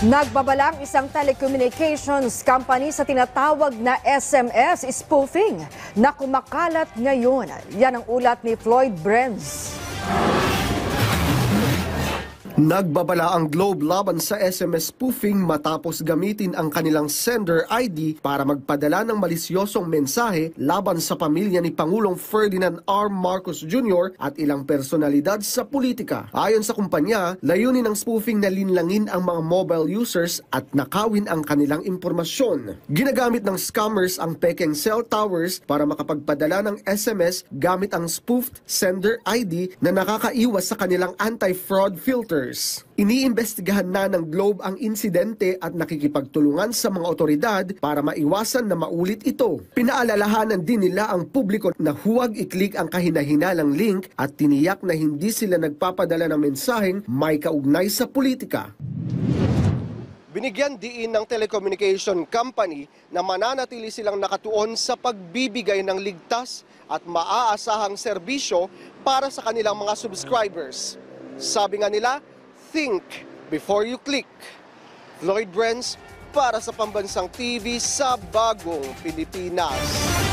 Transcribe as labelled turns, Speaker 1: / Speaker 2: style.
Speaker 1: Nagbabalang isang telecommunications company sa tinatawag na SMS spoofing na kumakalat ngayon. Yan ang ulat ni Floyd Brenz.
Speaker 2: Nagbabala ang Globe laban sa SMS spoofing matapos gamitin ang kanilang sender ID para magpadala ng malisyosong mensahe laban sa pamilya ni Pangulong Ferdinand R. Marcos Jr. at ilang personalidad sa politika. Ayon sa kumpanya, layunin ng spoofing na linlangin ang mga mobile users at nakawin ang kanilang impormasyon. Ginagamit ng scammers ang pekeng cell towers para makapagpadala ng SMS gamit ang spoofed sender ID na nakakaiwas sa kanilang anti-fraud filters. Iniimbestigahan na ng Globe ang insidente at nakikipagtulungan sa mga otoridad para maiwasan na maulit ito. Pinaalalahanan din nila ang publiko na huwag i-click ang kahinahinalang link at tiniyak na hindi sila nagpapadala ng mensaheng may kaugnay sa politika. Binigyan diin ng telecommunication company na mananatili silang nakatuon sa pagbibigay ng ligtas at maaasahang serbisyo para sa kanilang mga subscribers. Sabi nga nila, think before you click. Floyd Brenz para sa Pambansang TV sa Bagong Pilipinas.